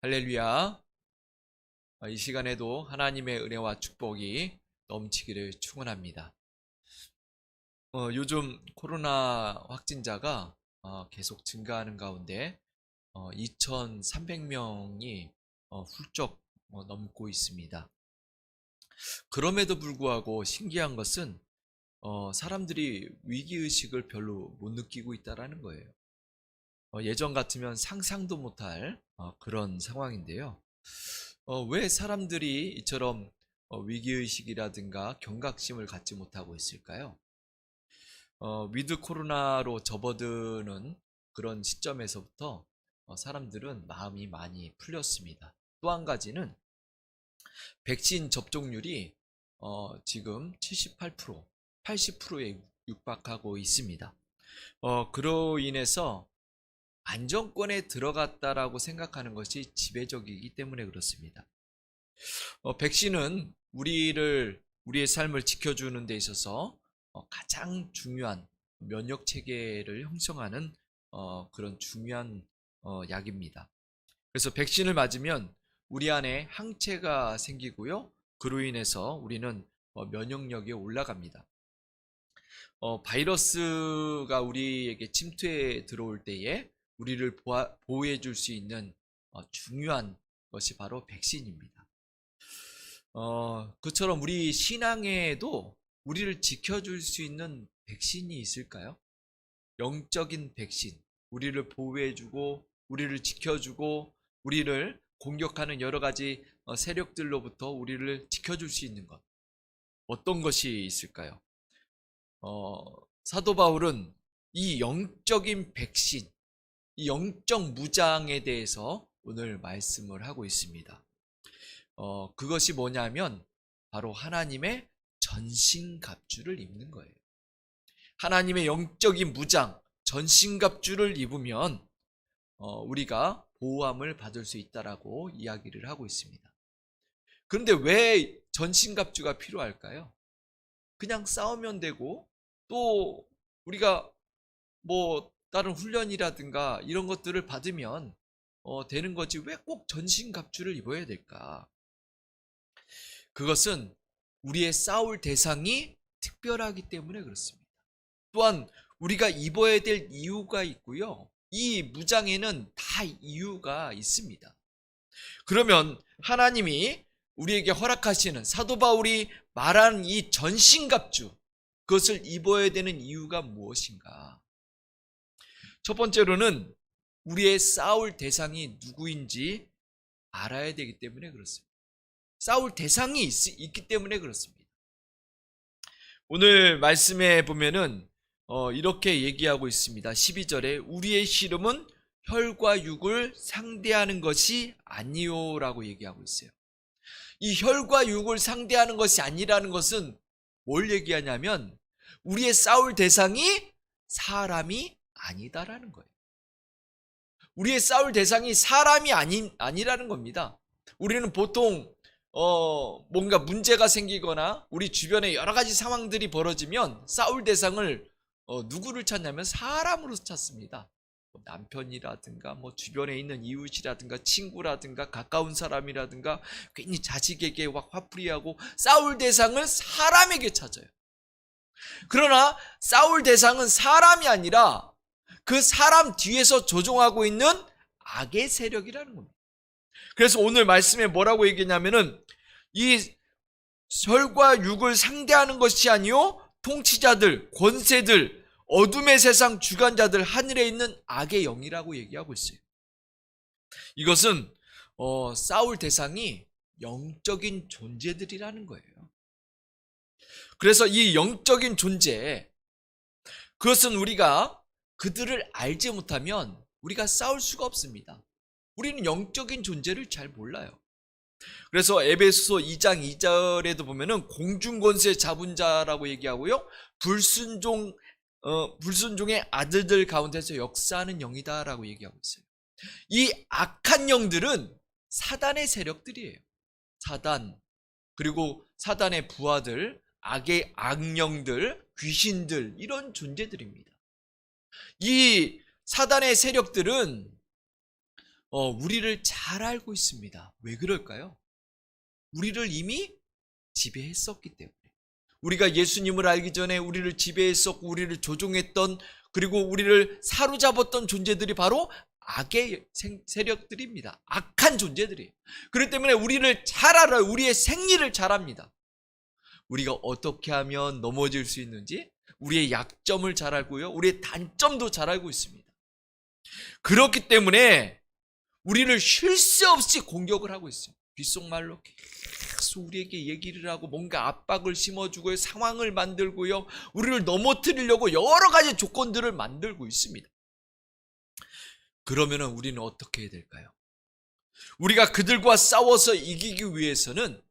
할렐루야. 이 시간에도 하나님의 은혜와 축복이 넘치기를 축원합니다. 요즘 코로나 확진자가 계속 증가하는 가운데 2,300명이 훌쩍 넘고 있습니다. 그럼에도 불구하고 신기한 것은 사람들이 위기의식을 별로 못 느끼고 있다는 거예요. 예전 같으면 상상도 못할 그런 상황인데요. 왜 사람들이 이처럼 위기의식이라든가 경각심을 갖지 못하고 있을까요? 위드 코로나로 접어드는 그런 시점에서부터 사람들은 마음이 많이 풀렸습니다. 또 한 가지는 백신 접종률이 지금 78%, 80%에 육박하고 있습니다. 그로 인해서 안정권에 들어갔다라고 생각하는 것이 지배적이기 때문에 그렇습니다. 백신은 우리의 삶을 지켜주는 데 있어서 가장 중요한 면역 체계를 형성하는 그런 중요한 약입니다. 그래서 백신을 맞으면 우리 안에 항체가 생기고요. 그로 인해서 우리는 면역력이 올라갑니다. 바이러스가 우리에게 침투해 들어올 때에 우리를 보호해 줄 수 있는 중요한 것이 바로 백신입니다. 그처럼 우리 신앙에도 우리를 지켜줄 수 있는 백신이 있을까요? 영적인 백신, 우리를 보호해주고 우리를 지켜주고 우리를 공격하는 여러 가지 세력들로부터 우리를 지켜줄 수 있는 것, 어떤 것이 있을까요? 사도 바울은 이 영적인 백신, 이 영적 무장에 대해서 오늘 말씀을 하고 있습니다. 그것이 뭐냐면 바로 하나님의 전신갑주를 입는 거예요. 하나님의 영적인 무장, 전신갑주를 입으면 우리가 보호함을 받을 수 있다라고 이야기를 하고 있습니다. 그런데 왜 전신갑주가 필요할까요? 그냥 싸우면 되고 또 우리가 다른 훈련이라든가 이런 것들을 받으면 되는 거지 왜 꼭 전신갑주를 입어야 될까? 그것은 우리의 싸울 대상이 특별하기 때문에 그렇습니다. 또한 우리가 입어야 될 이유가 있고요. 이 무장에는 다 이유가 있습니다. 그러면 하나님이 우리에게 허락하시는 사도 바울이 말하는 이 전신갑주, 그것을 입어야 되는 이유가 무엇인가? 첫 번째로는 우리의 싸울 대상이 누구인지 알아야 되기 때문에 그렇습니다. 싸울 대상이 있기 때문에 그렇습니다. 오늘 말씀에 보면은 이렇게 얘기하고 있습니다. 12절에 우리의 씨름은 혈과 육을 상대하는 것이 아니요라고 얘기하고 있어요. 이 혈과 육을 상대하는 것이 아니라는 것은 뭘 얘기하냐면 우리의 싸울 대상이 사람이 아니다라는 거예요. 우리의 싸울 대상이 사람이 아니라는 겁니다. 우리는 보통 뭔가 문제가 생기거나 우리 주변에 여러 가지 상황들이 벌어지면 싸울 대상을 누구를 찾냐면 사람으로 찾습니다. 남편이라든가 주변에 있는 이웃이라든가 친구라든가 가까운 사람이라든가 괜히 자식에게 화풀이하고 싸울 대상을 사람에게 찾아요. 그러나 싸울 대상은 사람이 아니라 그 사람 뒤에서 조종하고 있는 악의 세력이라는 겁니다. 그래서 오늘 말씀에 뭐라고 얘기했냐면은 이 혈과 육을 상대하는 것이 아니요 통치자들, 권세들, 어둠의 세상 주관자들, 하늘에 있는 악의 영이라고 얘기하고 있어요. 이것은 싸울 대상이 영적인 존재들이라는 거예요. 그래서 이 영적인 존재, 그것은 우리가 그들을 알지 못하면 우리가 싸울 수가 없습니다. 우리는 영적인 존재를 잘 몰라요. 그래서 에베소서 2장 2절에도 보면은 공중권세 잡은 자라고 얘기하고요. 불순종의 아들들 가운데서 역사하는 영이다라고 얘기하고 있어요. 이 악한 영들은 사단의 세력들이에요. 사단, 그리고 사단의 부하들, 악의 악령들, 귀신들, 이런 존재들입니다. 이 사단의 세력들은 우리를 잘 알고 있습니다. 왜 그럴까요? 우리를 이미 지배했었기 때문에. 우리가 예수님을 알기 전에 우리를 지배했었고 우리를 조종했던, 그리고 우리를 사로잡았던 존재들이 바로 악의 세력들입니다. 악한 존재들이에요. 그렇기 때문에 우리를 잘 알아요. 우리의 생리를 잘 압니다. 우리가 어떻게 하면 넘어질 수 있는지, 우리의 약점을 잘 알고요, 우리의 단점도 잘 알고 있습니다. 그렇기 때문에 우리를 쉴 새 없이 공격을 하고 있어요. 귓속말로 계속 우리에게 얘기를 하고 뭔가 압박을 심어주고요, 상황을 만들고요, 우리를 넘어뜨리려고 여러 가지 조건들을 만들고 있습니다. 그러면 우리는 어떻게 해야 될까요? 우리가 그들과 싸워서 이기기 위해서는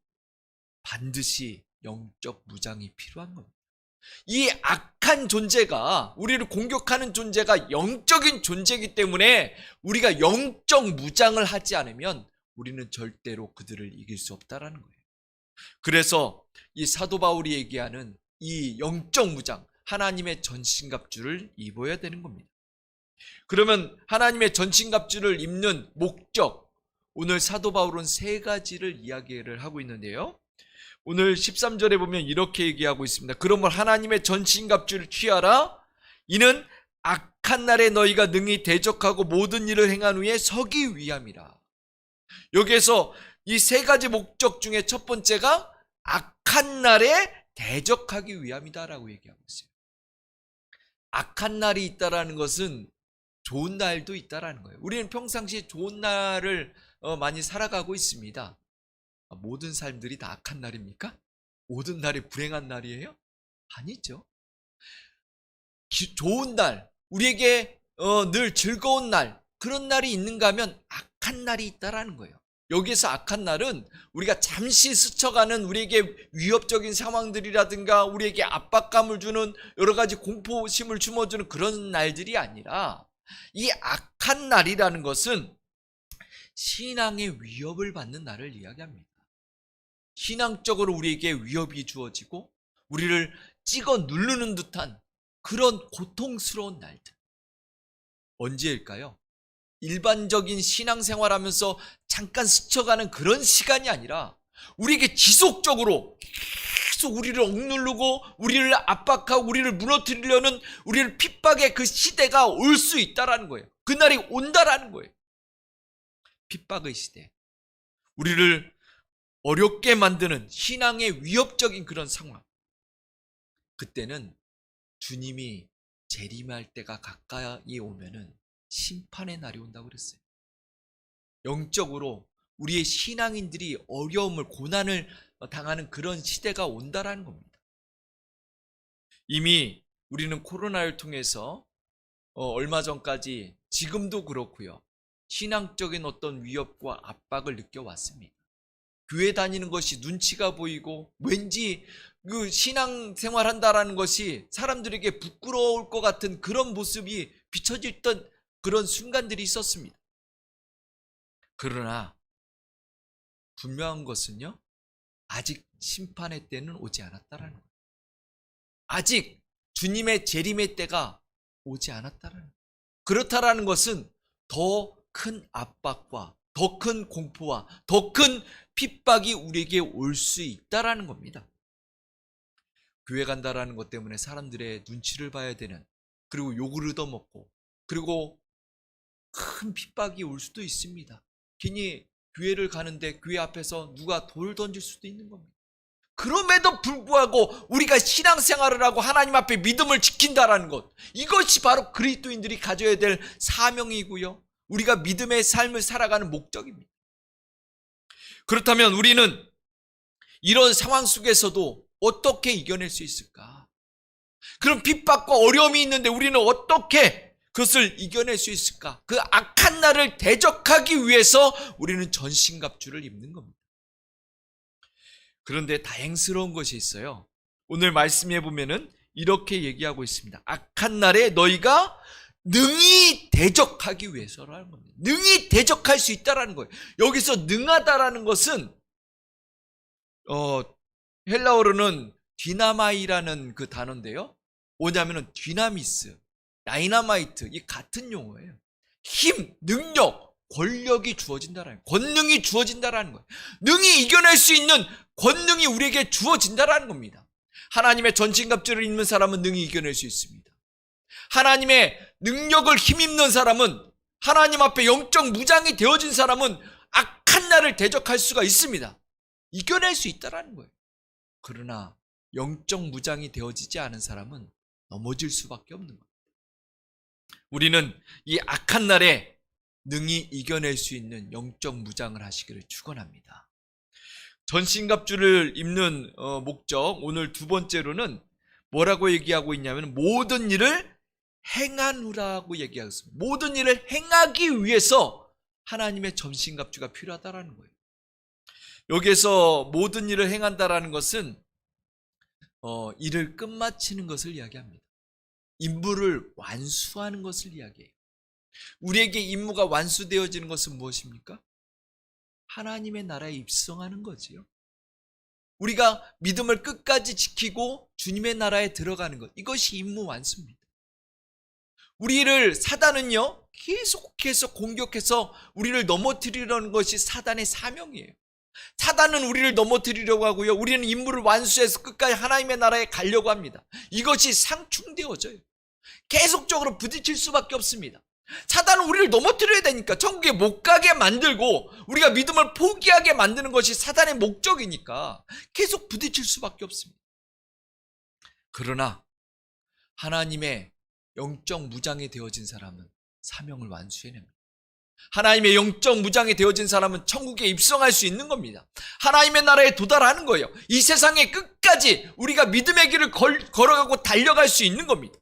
반드시 영적 무장이 필요한 겁니다. 이 악한 존재가, 우리를 공격하는 존재가 영적인 존재이기 때문에 우리가 영적 무장을 하지 않으면 우리는 절대로 그들을 이길 수 없다라는 거예요. 그래서 이 사도 바울이 얘기하는 이 영적 무장, 하나님의 전신갑주를 입어야 되는 겁니다. 그러면 하나님의 전신갑주를 입는 목적, 오늘 사도 바울은 3가지를 이야기를 하고 있는데요, 오늘 13절에 보면 이렇게 얘기하고 있습니다. 그러므로 하나님의 전신갑주를 취하라. 이는 악한 날에 너희가 능히 대적하고 모든 일을 행한 후에 서기 위함이라. 여기에서 이 3가지 목적 중에 첫 번째가 악한 날에 대적하기 위함이다라고 얘기하고 있어요. 악한 날이 있다라는 것은 좋은 날도 있다라는 거예요. 우리는 평상시에 좋은 날을 많이 살아가고 있습니다. 모든 삶들이 다 악한 날입니까? 모든 날이 불행한 날이에요? 아니죠. 좋은 날, 우리에게 늘 즐거운 날, 그런 날이 있는가 하면 악한 날이 있다라는 거예요. 여기에서 악한 날은 우리가 잠시 스쳐가는 우리에게 위협적인 상황들이라든가 우리에게 압박감을 주는 여러 가지 공포심을 심어주는 그런 날들이 아니라, 이 악한 날이라는 것은 신앙의 위협을 받는 날을 이야기합니다. 신앙적으로 우리에게 위협이 주어지고 우리를 찍어 누르는 듯한 그런 고통스러운 날들. 언제일까요? 일반적인 신앙생활하면서 잠깐 스쳐가는 그런 시간이 아니라 우리에게 지속적으로 계속 우리를 억누르고 우리를 압박하고 우리를 무너뜨리려는, 우리를 핍박의 그 시대가 올 수 있다라는 거예요. 그날이 온다라는 거예요. 핍박의 시대, 우리를 어렵게 만드는 신앙의 위협적인 그런 상황. 그때는 주님이 재림할 때가 가까이 오면은 심판의 날이 온다고 그랬어요. 영적으로 우리의 신앙인들이 어려움을, 고난을 당하는 그런 시대가 온다라는 겁니다. 이미 우리는 코로나를 통해서 얼마 전까지, 지금도 그렇고요, 신앙적인 어떤 위협과 압박을 느껴왔습니다. 교회 다니는 것이 눈치가 보이고 왠지 그 신앙생활 한다라는 것이 사람들에게 부끄러울 것 같은 그런 모습이 비춰졌던 그런 순간들이 있었습니다. 그러나 분명한 것은요, 아직 심판의 때는 오지 않았다라는 거예요. 아직 주님의 재림의 때가 오지 않았다라는 거예요. 그렇다라는 것은 더 큰 압박과 더 큰 공포와 더 큰 핍박이 우리에게 올 수 있다라는 겁니다. 교회 간다라는 것 때문에 사람들의 눈치를 봐야 되는, 그리고 욕을 얻어먹고, 그리고 큰 핍박이 올 수도 있습니다. 괜히 교회를 가는데 교회 앞에서 누가 돌 던질 수도 있는 겁니다. 그럼에도 불구하고 우리가 신앙생활을 하고 하나님 앞에 믿음을 지킨다라는 것, 이것이 바로 그리스도인들이 가져야 될 사명이고요, 우리가 믿음의 삶을 살아가는 목적입니다. 그렇다면 우리는 이런 상황 속에서도 어떻게 이겨낼 수 있을까? 그런 핍박과 어려움이 있는데 우리는 어떻게 그것을 이겨낼 수 있을까? 그 악한 날을 대적하기 위해서 우리는 전신갑주를 입는 겁니다. 그런데 다행스러운 것이 있어요. 오늘 말씀해 보면은 이렇게 얘기하고 있습니다. 악한 날에 너희가 능히 대적하기 위해서라는 겁니다. 능히 대적할 수 있다라는 거예요. 여기서 능하다라는 것은 헬라어로는 디나마이라는 그 단어인데요, 뭐냐면은 디나미스, 다이나마이트, 이 같은 용어예요. 힘, 능력, 권력이 주어진다라는 거예요. 권능이 주어진다라는 거예요. 능히 이겨낼 수 있는 권능이 우리에게 주어진다라는 겁니다. 하나님의 전신갑주를 입는 사람은 능히 이겨낼 수 있습니다. 하나님의 능력을 힘입는 사람은, 하나님 앞에 영적 무장이 되어진 사람은 악한 날을 대적할 수가 있습니다. 이겨낼 수 있다라는 거예요. 그러나 영적 무장이 되어지지 않은 사람은 넘어질 수밖에 없는 겁니다. 우리는 이 악한 날에 능히 이겨낼 수 있는 영적 무장을 하시기를 축원합니다. 전신갑주를 입는 목적, 오늘 두 번째로는 뭐라고 얘기하고 있냐면 모든 일을 행하노라고 얘기하고 있습니다. 모든 일을 행하기 위해서 하나님의 전신갑주가 필요하다라는 거예요. 여기에서 모든 일을 행한다라는 것은 일을 끝마치는 것을 이야기합니다. 임무를 완수하는 것을 이야기해요. 우리에게 임무가 완수되어지는 것은 무엇입니까? 하나님의 나라에 입성하는 거지요. 우리가 믿음을 끝까지 지키고 주님의 나라에 들어가는 것, 이것이 임무 완수입니다. 우리를 사단은요, 계속해서 공격해서 우리를 넘어뜨리려는 것이 사단의 사명이에요. 사단은 우리를 넘어뜨리려고 하고요, 우리는 임무를 완수해서 끝까지 하나님의 나라에 가려고 합니다. 이것이 상충되어져요. 계속적으로 부딪힐 수밖에 없습니다. 사단은 우리를 넘어뜨려야 되니까, 천국에 못 가게 만들고 우리가 믿음을 포기하게 만드는 것이 사단의 목적이니까 계속 부딪힐 수밖에 없습니다. 그러나 하나님의 영적 무장이 되어진 사람은 사명을 완수해냅니다. 하나님의 영적 무장이 되어진 사람은 천국에 입성할 수 있는 겁니다. 하나님의 나라에 도달하는 거예요. 이 세상의 끝까지 우리가 믿음의 길을 걸어가고 달려갈 수 있는 겁니다.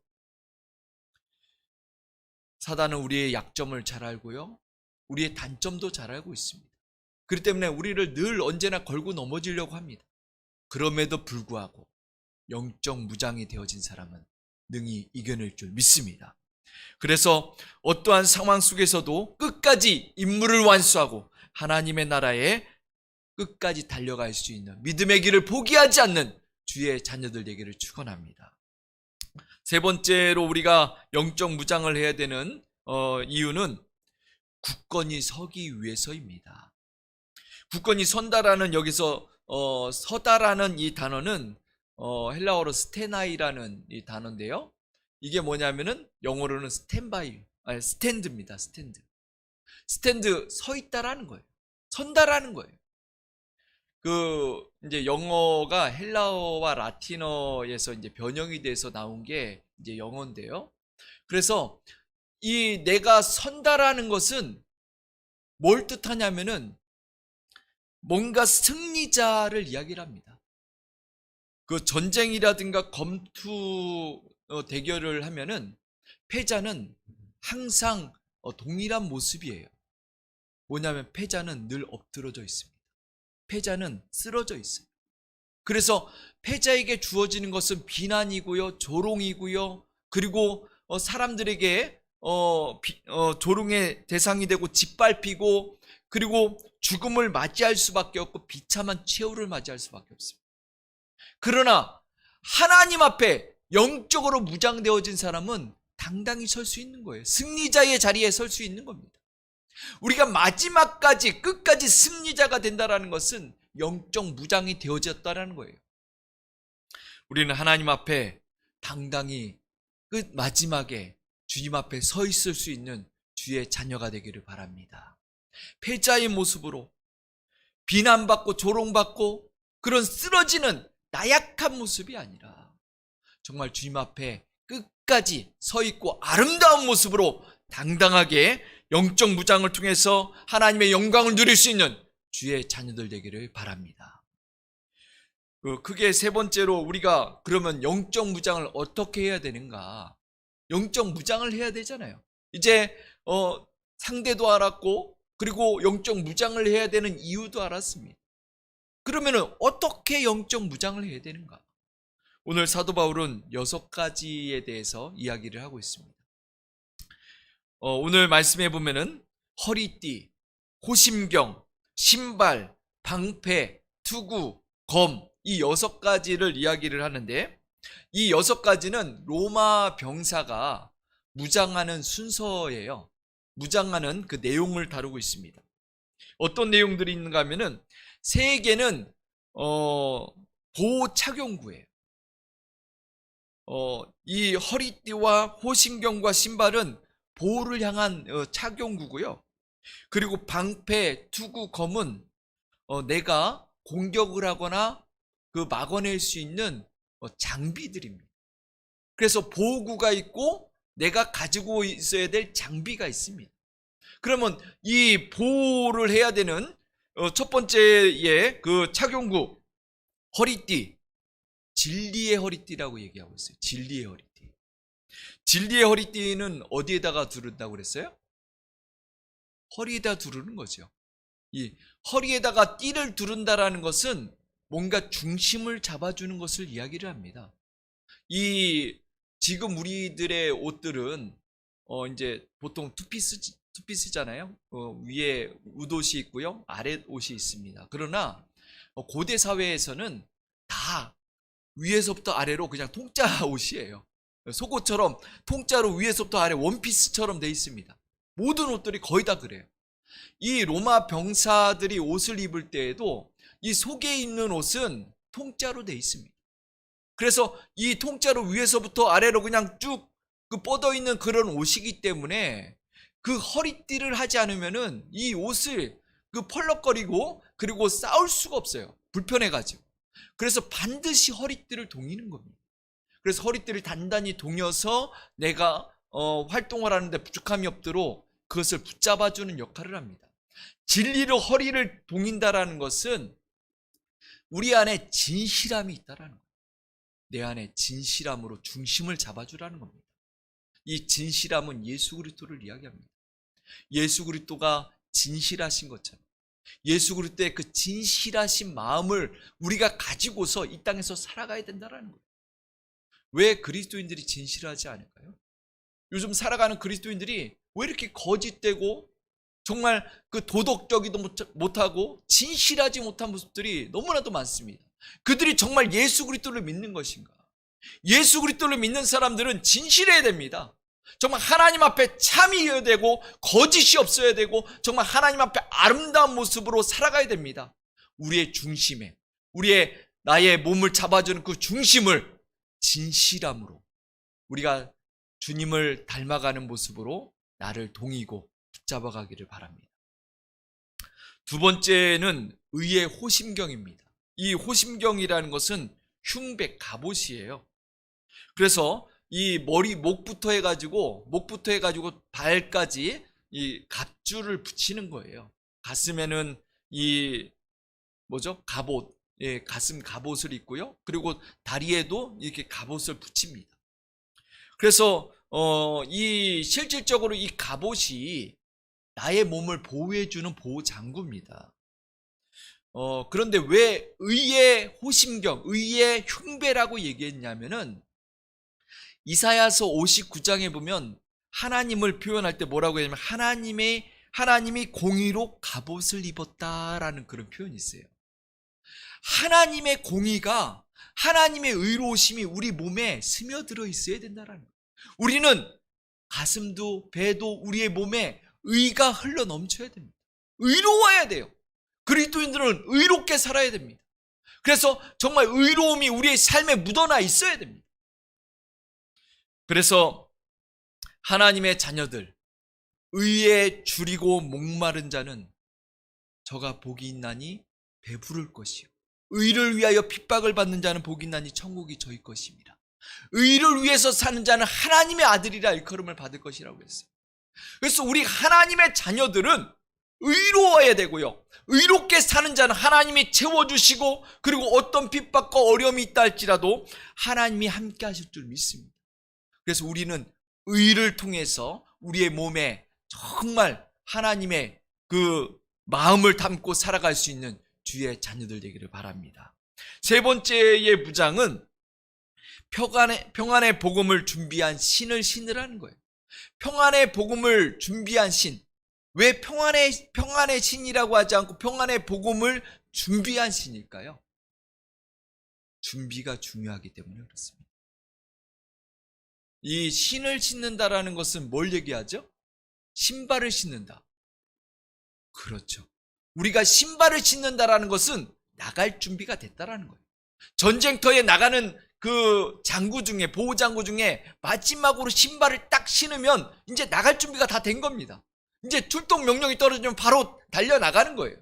사단은 우리의 약점을 잘 알고요, 우리의 단점도 잘 알고 있습니다. 그렇기 때문에 우리를 늘 언제나 걸고 넘어지려고 합니다. 그럼에도 불구하고 영적 무장이 되어진 사람은 능히 이겨낼 줄 믿습니다. 그래서 어떠한 상황 속에서도 끝까지 임무를 완수하고 하나님의 나라에 끝까지 달려갈 수 있는 믿음의 길을 포기하지 않는 주의 자녀들 되기를 축원합니다. 세 번째로 우리가 영적 무장을 해야 되는 이유는 굳건히 서기 위해서입니다. 굳건히 선다라는, 여기서 서다라는 이 단어는 헬라어로 스테나이라는 이 단어인데요, 이게 뭐냐면은 영어로는 스탠드입니다. 스탠드, 서 있다라는 거예요. 선다라는 거예요. 이제 영어가 헬라어와 라틴어에서 이제 변형이 돼서 나온 게 이제 영어인데요. 그래서 이 내가 선다라는 것은 뭘 뜻하냐면은 뭔가 승리자를 이야기를 합니다. 그 전쟁이라든가 검투 대결을 하면은 패자는 항상 동일한 모습이에요. 뭐냐면 패자는 늘 엎드러져 있습니다. 패자는 쓰러져 있어요. 그래서 패자에게 주어지는 것은 비난이고요, 조롱이고요, 그리고 사람들에게 조롱의 대상이 되고 짓밟히고, 그리고 죽음을 맞이할 수밖에 없고 비참한 최후를 맞이할 수밖에 없습니다. 그러나 하나님 앞에 영적으로 무장되어진 사람은 당당히 설 수 있는 거예요. 승리자의 자리에 설 수 있는 겁니다. 우리가 마지막까지 끝까지 승리자가 된다는 것은 영적 무장이 되어졌다는 거예요. 우리는 하나님 앞에 당당히 끝 마지막에 주님 앞에 서 있을 수 있는 주의 자녀가 되기를 바랍니다. 패자의 모습으로 비난받고 조롱받고 그런 쓰러지는 나약한 모습이 아니라 정말 주님 앞에 끝까지 서 있고 아름다운 모습으로 당당하게 영적 무장을 통해서 하나님의 영광을 누릴 수 있는 주의 자녀들 되기를 바랍니다. 그게 세 번째로, 우리가 그러면 영적 무장을 어떻게 해야 되는가? 영적 무장을 해야 되잖아요. 이제 상대도 알았고, 그리고 영적 무장을 해야 되는 이유도 알았습니다. 그러면 어떻게 영적 무장을 해야 되는가? 오늘 사도 바울은 6가지에 대해서 이야기를 하고 있습니다. 오늘 말씀해 보면은 허리띠, 호심경, 신발, 방패, 투구, 검, 이 6가지를 이야기를 하는데, 이 6가지는 로마 병사가 무장하는 순서예요. 무장하는 그 내용을 다루고 있습니다. 어떤 내용들이 있는가 하면은 세계는 보호 착용구예요. 이 허리띠와 호신경과 신발은 보호를 향한 착용구고요. 그리고 방패, 투구, 검은 내가 공격을 하거나 그 막아낼 수 있는 장비들입니다. 그래서 보호구가 있고 내가 가지고 있어야 될 장비가 있습니다. 그러면 이 보호를 해야 되는 첫 번째의 그 착용구, 허리띠, 진리의 허리띠라고 얘기하고 있어요. 진리의 허리띠. 진리의 허리띠는 어디에다가 두른다고 그랬어요? 허리에다 두르는 거죠. 이 허리에다가 띠를 두른다라는 것은 뭔가 중심을 잡아주는 것을 이야기를 합니다. 이 지금 우리들의 옷들은 이제 보통 투피스잖아요. 위에 웃옷이 있고요, 아래 옷이 있습니다. 그러나 고대 사회에서는 다 위에서부터 아래로 그냥 통짜 옷이에요. 속옷처럼 통짜로 위에서부터 아래 원피스처럼 돼 있습니다. 모든 옷들이 거의 다 그래요. 이 로마 병사들이 옷을 입을 때에도 이 속에 있는 옷은 통짜로 돼 있습니다. 그래서 이 통짜로 위에서부터 아래로 그냥 쭉 그 뻗어 있는 그런 옷이기 때문에 그 허리띠를 하지 않으면은 이 옷을 그 펄럭거리고 그리고 싸울 수가 없어요. 불편해가지고. 그래서 반드시 허리띠를 동이는 겁니다. 그래서 허리띠를 단단히 동여서 내가 활동을 하는데 부족함이 없도록 그것을 붙잡아주는 역할을 합니다. 진리로 허리를 동인다라는 것은 우리 안에 진실함이 있다라는 거예요. 내 안에 진실함으로 중심을 잡아주라는 겁니다. 이 진실함은 예수 그리스도를 이야기합니다. 예수 그리스도가 진실하신 것처럼 예수 그리스도의 그 진실하신 마음을 우리가 가지고서 이 땅에서 살아가야 된다는 거예요. 왜 그리스도인들이 진실하지 않을까요? 요즘 살아가는 그리스도인들이 왜 이렇게 거짓되고 정말 그 도덕적이도 못하고 진실하지 못한 모습들이 너무나도 많습니다. 그들이 정말 예수 그리스도를 믿는 것인가? 예수 그리스도를 믿는 사람들은 진실해야 됩니다. 정말 하나님 앞에 참이어야 되고 거짓이 없어야 되고 정말 하나님 앞에 아름다운 모습으로 살아가야 됩니다. 우리의 중심에 나의 몸을 잡아주는 그 중심을 진실함으로 우리가 주님을 닮아가는 모습으로 나를 동이고 붙잡아가기를 바랍니다. 두 번째는 의의 호심경입니다. 이 호심경이라는 것은 흉배, 갑옷이에요. 그래서 이 목부터 해가지고 발까지 이 갑주를 붙이는 거예요. 가슴에는 갑옷, 가슴 갑옷을 입고요. 그리고 다리에도 이렇게 갑옷을 붙입니다. 그래서 실질적으로 이 갑옷이 나의 몸을 보호해주는 보호장구입니다. 그런데 왜 의의 호심경, 의의 흉배라고 얘기했냐면은 이사야서 59장에 보면 하나님을 표현할 때 뭐라고 하냐면 하나님이 공의로 갑옷을 입었다라는 그런 표현이 있어요. 하나님의 공의가, 하나님의 의로우심이 우리 몸에 스며들어 있어야 된다라는 거예요. 우리는 가슴도 배도 우리의 몸에 의가 흘러 넘쳐야 됩니다. 의로워야 돼요. 그리스도인들은 의롭게 살아야 됩니다. 그래서 정말 의로움이 우리의 삶에 묻어나 있어야 됩니다. 그래서 하나님의 자녀들, 의에 줄이고 목마른 자는 저가 복이 있나니 배부를 것이요 의를 위하여 핍박을 받는 자는 복이 있나니 천국이 저희 것입니다. 의를 위해서 사는 자는 하나님의 아들이라 일컬음을 받을 것이라고 했어요. 그래서 우리 하나님의 자녀들은 의로워야 되고요, 의롭게 사는 자는 하나님이 채워주시고 그리고 어떤 핍박과 어려움이 있다 할지라도 하나님이 함께 하실 줄 믿습니다. 그래서 우리는 의를 통해서 우리의 몸에 정말 하나님의 그 마음을 담고 살아갈 수 있는 주의 자녀들 되기를 바랍니다. 세 번째의 무장은 평안의 복음을 준비한 신을 신으라는 거예요. 평안의 복음을 준비한 신. 왜 평안의 신이라고 하지 않고 평안의 복음을 준비한 신일까요? 준비가 중요하기 때문에 그렇습니다. 이 신을 신는다라는 것은 뭘 얘기하죠? 신발을 신는다. 그렇죠. 우리가 신발을 신는다라는 것은 나갈 준비가 됐다라는 거예요. 전쟁터에 나가는 그 장구 중에, 보호 장구 중에 마지막으로 신발을 딱 신으면 이제 나갈 준비가 다 된 겁니다. 이제 출동 명령이 떨어지면 바로 달려나가는 거예요.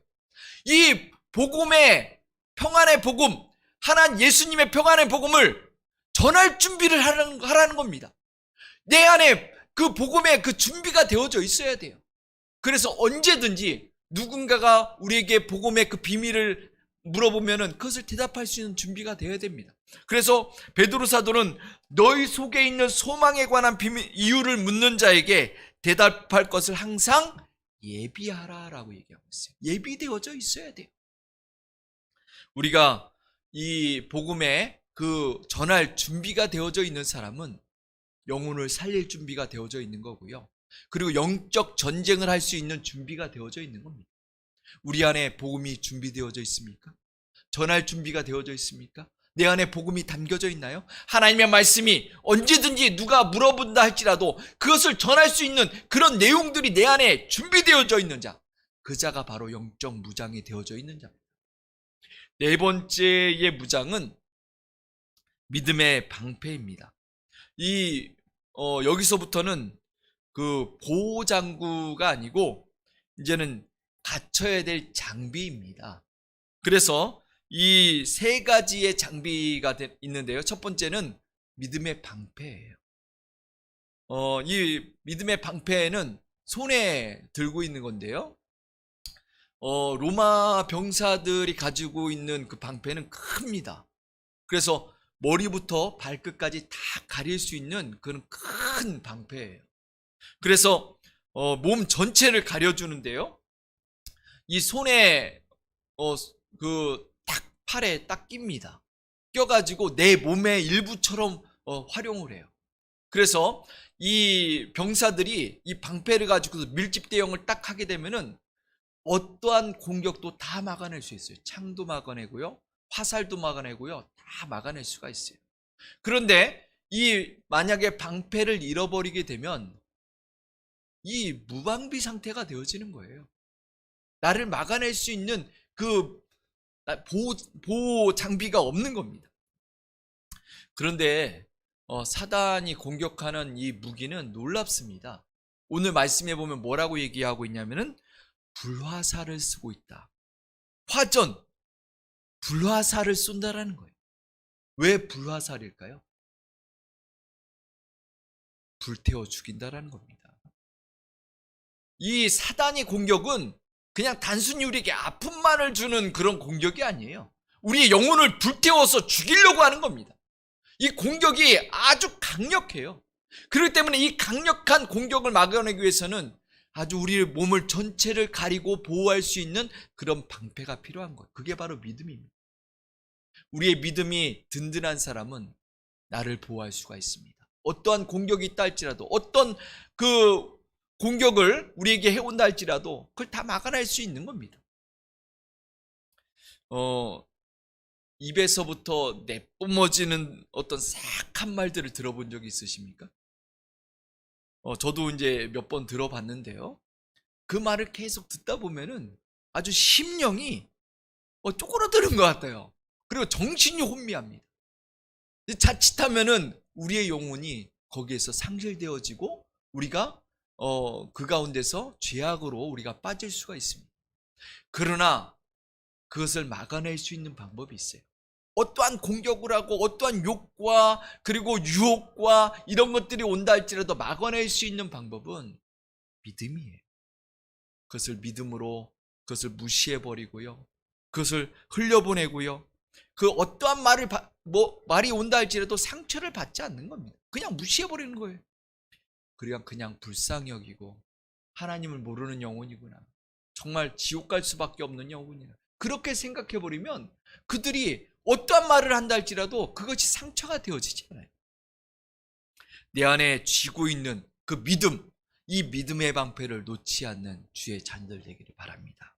이 복음의 평안의 복음, 하나님 예수님의 평안의 복음을 전할 준비를 하라는 겁니다. 내 안에 그 복음의 그 준비가 되어져 있어야 돼요. 그래서 언제든지 누군가가 우리에게 복음의 그 비밀을 물어보면은 그것을 대답할 수 있는 준비가 되어야 됩니다. 그래서 베드로 사도는 너희 속에 있는 소망에 관한 비밀, 이유를 묻는 자에게 대답할 것을 항상 예비하라라고 얘기하고 있어요. 예비되어져 있어야 돼요. 우리가 이 복음에 그 전할 준비가 되어져 있는 사람은 영혼을 살릴 준비가 되어져 있는 거고요. 그리고 영적 전쟁을 할 수 있는 준비가 되어져 있는 겁니다. 우리 안에 복음이 준비되어져 있습니까? 전할 준비가 되어져 있습니까? 내 안에 복음이 담겨져 있나요? 하나님의 말씀이 언제든지 누가 물어본다 할지라도 그것을 전할 수 있는 그런 내용들이 내 안에 준비되어져 있는 자, 그 자가 바로 영적 무장이 되어져 있는 자입니다. 네 번째의 무장은 믿음의 방패입니다. 여기서부터는 그 보호장구가 아니고 이제는 갖춰야 될 장비입니다. 그래서 이 세 가지의 장비가 있는데요. 첫 번째는 믿음의 방패예요. 이 믿음의 방패는 손에 들고 있는 건데요. 로마 병사들이 가지고 있는 그 방패는 큽니다. 그래서 머리부터 발끝까지 다 가릴 수 있는 그런 큰 방패예요. 그래서 몸 전체를 가려주는데요. 이 손에 딱 팔에 딱 낍니다. 껴가지고 내 몸의 일부처럼 활용을 해요. 그래서 이 병사들이 이 방패를 가지고 밀집 대형을 딱 하게 되면은 어떠한 공격도 다 막아낼 수 있어요. 창도 막아내고요, 화살도 막아내고요, 다 막아낼 수가 있어요. 그런데 만약에 방패를 잃어버리게 되면 이 무방비 상태가 되어지는 거예요. 나를 막아낼 수 있는 그 보호 장비가 없는 겁니다. 그런데 사단이 공격하는 이 무기는 놀랍습니다. 오늘 말씀해 보면 뭐라고 얘기하고 있냐면은 불화살을 쓰고 있다. 화전, 불화살을 쏜다라는 거예요. 왜 불화살일까요? 불태워 죽인다라는 겁니다. 이 사단의 공격은 그냥 단순히 우리에게 아픔만을 주는 그런 공격이 아니에요. 우리의 영혼을 불태워서 죽이려고 하는 겁니다. 이 공격이 아주 강력해요. 그렇기 때문에 이 강력한 공격을 막아내기 위해서는 아주 우리의 몸을 전체를 가리고 보호할 수 있는 그런 방패가 필요한 거예요. 그게 바로 믿음입니다. 우리의 믿음이 든든한 사람은 나를 보호할 수가 있습니다. 어떠한 공격이 있다 할지라도, 어떤 그 공격을 우리에게 해온다 할지라도 그걸 다 막아낼 수 있는 겁니다. 입에서부터 내뿜어지는 어떤 싹한 말들을 들어본 적이 있으십니까? 저도 이제 몇 번 들어봤는데요. 그 말을 계속 듣다 보면은 아주 심령이 쪼그라드는 것 같아요. 그리고 정신이 혼미합니다. 자칫하면은 우리의 영혼이 거기에서 상실되어지고 우리가 그 가운데서 죄악으로 우리가 빠질 수가 있습니다. 그러나 그것을 막아낼 수 있는 방법이 있어요. 어떠한 공격을 하고 어떠한 욕과 그리고 유혹과 이런 것들이 온다 할지라도 막아낼 수 있는 방법은 믿음이에요. 그것을 믿음으로 그것을 무시해버리고요, 그것을 흘려보내고요, 그 어떠한 말이 온다 할지라도 상처를 받지 않는 겁니다. 그냥 무시해버리는 거예요. 그냥 불쌍히 여기고 하나님을 모르는 영혼이구나, 정말 지옥 갈 수밖에 없는 영혼이구나, 그렇게 생각해버리면 그들이 어떠한 말을 한다 할지라도 그것이 상처가 되어지지 않아요. 내 안에 쥐고 있는 그 믿음, 이 믿음의 방패를 놓지 않는 주의 자녀들 되기를 바랍니다.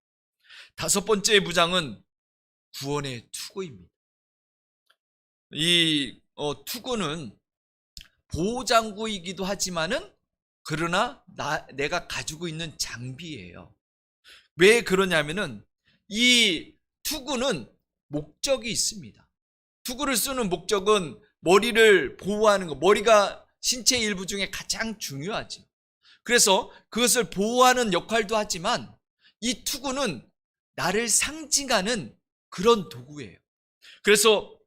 다섯 번째 무장은 구원의 투구입니다. 이 투구는 보호장구이기도 하지만은 그러나 내가 가지고 있는 장비예요. 왜 그러냐면은 이 투구는 목적이 있습니다. 투구를 쓰는 목적은 머리를 보호하는 거. 머리가 신체 일부 중에 가장 중요하죠. 그래서 그것을 보호하는 역할도 하지만 이 투구는 나를 상징하는 그런 도구예요. 그래서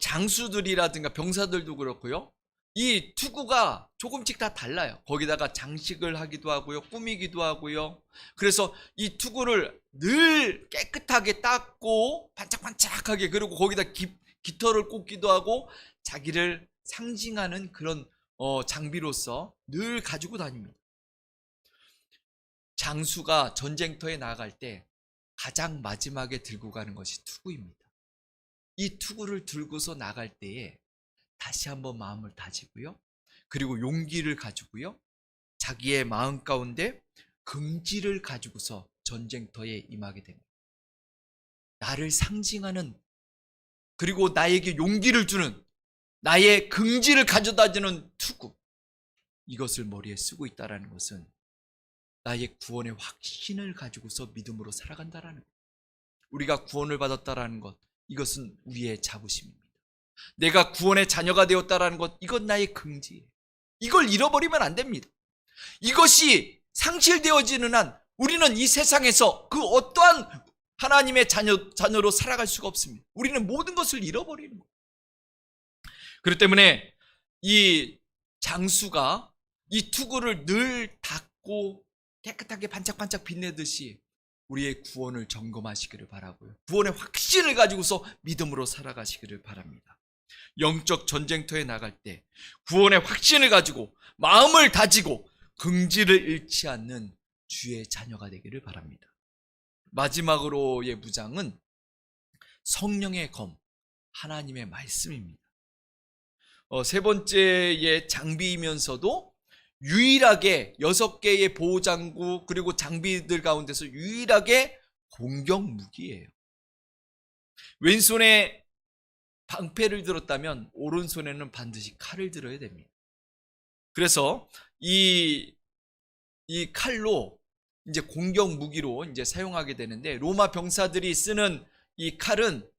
장수들이라든가 병사들도 그렇고요. 이 투구가 조금씩 다 달라요. 거기다가 장식을 하기도 하고요. 꾸미기도 하고요. 그래서 이 투구를 늘 깨끗하게 닦고 반짝반짝하게, 그리고 거기다 깃털을 꽂기도 하고 자기를 상징하는 그런 장비로서 늘 가지고 다닙니다. 장수가 전쟁터에 나갈 때 가장 마지막에 들고 가는 것이 투구입니다. 이 투구를 들고서 나갈 때에 다시 한번 마음을 다지고요. 그리고 용기를 가지고요. 자기의 마음 가운데 긍지를 가지고서 전쟁터에 임하게 됩니다. 나를 상징하는, 그리고 나에게 용기를 주는, 나의 긍지를 가져다주는 투구, 이것을 머리에 쓰고 있다는 것은 나의 구원의 확신을 가지고서 믿음으로 살아간다라는 것. 우리가 구원을 받았다라는 것, 이것은 우리의 자부심입니다. 내가 구원의 자녀가 되었다라는 것, 이건 나의 긍지예요. 이걸 잃어버리면 안 됩니다. 이것이 상실되어지는 한 우리는 이 세상에서 그 어떠한 하나님의 자녀로 살아갈 수가 없습니다. 우리는 모든 것을 잃어버리는 거예요. 그렇기 때문에 이 장수가 이 투구를 늘 닦고 깨끗하게 반짝반짝 빛내듯이 우리의 구원을 점검하시기를 바라고요. 구원의 확신을 가지고서 믿음으로 살아가시기를 바랍니다. 영적 전쟁터에 나갈 때 구원의 확신을 가지고 마음을 다지고 긍지를 잃지 않는 주의 자녀가 되기를 바랍니다. 마지막으로의 무장은 성령의 검, 하나님의 말씀입니다. 세 번째의 장비이면서도 유일하게 6개의 보호장구 그리고 장비들 가운데서 유일하게 공격 무기예요. 왼손에 방패를 들었다면 오른손에는 반드시 칼을 들어야 됩니다. 그래서 이 칼로 이제 공격 무기로 이제 사용하게 되는데, 로마 병사들이 쓰는 이 칼은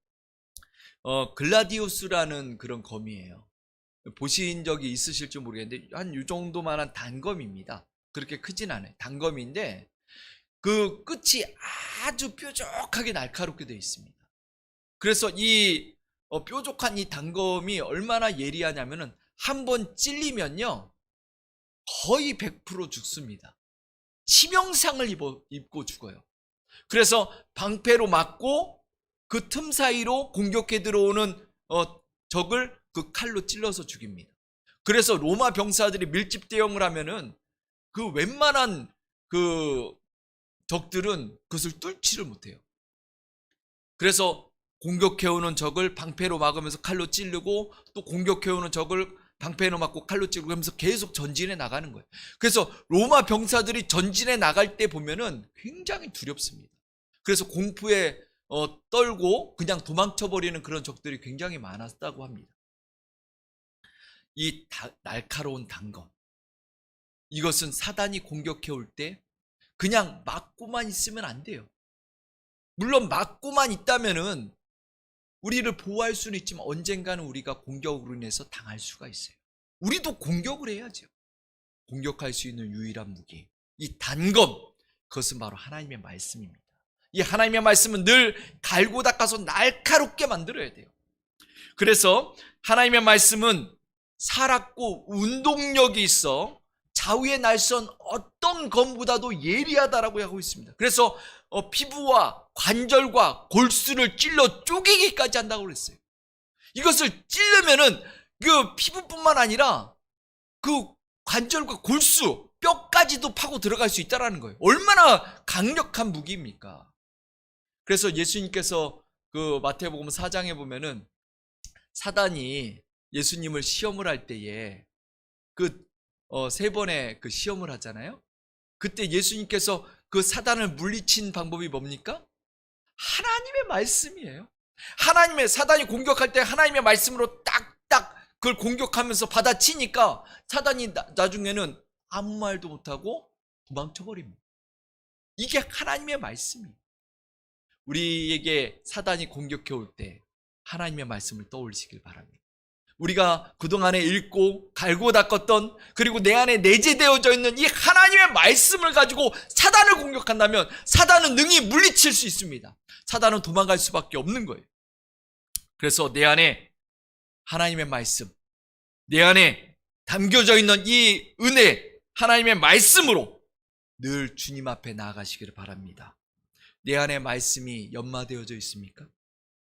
글라디우스라는 그런 검이에요. 보신 적이 있으실지 모르겠는데 한 이 정도만한 단검입니다. 그렇게 크진 않아요. 단검인데 그 끝이 아주 뾰족하게 날카롭게 되어 있습니다. 그래서 이 뾰족한 이 단검이 얼마나 예리하냐면은 한 번 찔리면요 거의 100% 죽습니다. 치명상을 입고 죽어요. 그래서 방패로 맞고 그 틈 사이로 공격해 들어오는 적을 그 칼로 찔러서 죽입니다. 그래서 로마 병사들이 밀집 대응을 하면은 그 웬만한 그 적들은 그것을 뚫지를 못해요. 그래서 공격해오는 적을 방패로 막으면서 칼로 찌르고, 또 공격해오는 적을 방패로 막고 칼로 찌르고 하면서 계속 전진해 나가는 거예요. 그래서 로마 병사들이 전진해 나갈 때 보면은 굉장히 두렵습니다. 그래서 공포에 떨고 그냥 도망쳐버리는 그런 적들이 굉장히 많았다고 합니다. 이 날카로운 단검, 이것은 사단이 공격해 올 때 그냥 막고만 있으면 안 돼요. 물론 막고만 있다면은 우리를 보호할 수는 있지만 언젠가는 우리가 공격으로 인해서 당할 수가 있어요. 우리도 공격을 해야죠. 공격할 수 있는 유일한 무기, 이 단검, 그것은 바로 하나님의 말씀입니다. 이 하나님의 말씀은 늘 갈고 닦아서 날카롭게 만들어야 돼요. 그래서 하나님의 말씀은 살았고 운동력이 있어 좌우의 날선 어떤 검보다도 예리하다라고 하고 있습니다. 그래서 피부와 관절과 골수를 찔러 쪼개기까지 한다고 그랬어요. 이것을 찌르면은 그 피부뿐만 아니라 그 관절과 골수, 뼈까지도 파고 들어갈 수 있다라는 거예요. 얼마나 강력한 무기입니까? 그래서 예수님께서 그 마태복음 4장에 보면은 사단이 예수님을 시험을 할 때에 그 세 번의 그 시험을 하잖아요. 그때 예수님께서 그 사단을 물리친 방법이 뭡니까? 하나님의 말씀이에요. 하나님의, 사단이 공격할 때 하나님의 말씀으로 딱딱 그걸 공격하면서 받아치니까 사단이 나중에는 아무 말도 못하고 도망쳐버립니다. 이게 하나님의 말씀이에요. 우리에게 사단이 공격해 올 때 하나님의 말씀을 떠올리시길 바랍니다. 우리가 그동안에 읽고 갈고 닦았던, 그리고 내 안에 내재되어져 있는 이 하나님의 말씀을 가지고 사단을 공격한다면 사단은 능히 물리칠 수 있습니다. 사단은 도망갈 수밖에 없는 거예요. 그래서 내 안에 하나님의 말씀, 내 안에 담겨져 있는 이 은혜, 하나님의 말씀으로 늘 주님 앞에 나아가시기를 바랍니다. 내 안에 말씀이 연마되어져 있습니까?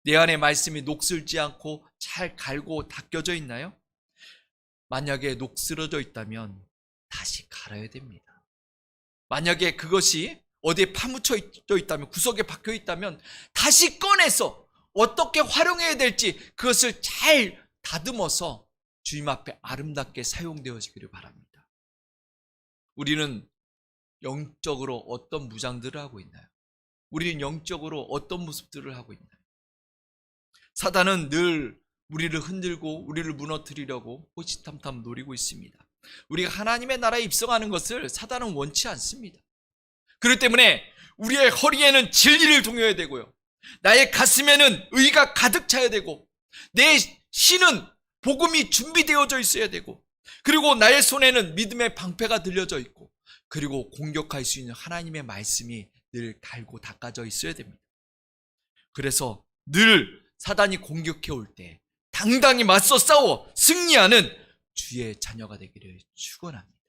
내 안에 말씀이 녹슬지 않고 잘 갈고 닦여져 있나요? 만약에 녹슬어져 있다면 다시 갈아야 됩니다. 만약에 그것이 어디에 파묻혀 있다면, 구석에 박혀 있다면 다시 꺼내서 어떻게 활용해야 될지 그것을 잘 다듬어서 주님 앞에 아름답게 사용되어지기를 바랍니다. 우리는 영적으로 어떤 무장들을 하고 있나요? 우리는 영적으로 어떤 모습들을 하고 있나요? 사단은 늘 우리를 흔들고 우리를 무너뜨리려고 호시탐탐 노리고 있습니다. 우리가 하나님의 나라에 입성하는 것을 사단은 원치 않습니다. 그렇기 때문에 우리의 허리에는 진리를 동여야 되고요, 나의 가슴에는 의가 가득 차야 되고, 내 신은 복음이 준비되어져 있어야 되고, 그리고 나의 손에는 믿음의 방패가 들려져 있고, 그리고 공격할 수 있는 하나님의 말씀이 늘 갈고 닦아져 있어야 됩니다. 그래서 늘 사단이 공격해 올 때 당당히 맞서 싸워 승리하는 주의 자녀가 되기를 축원합니다.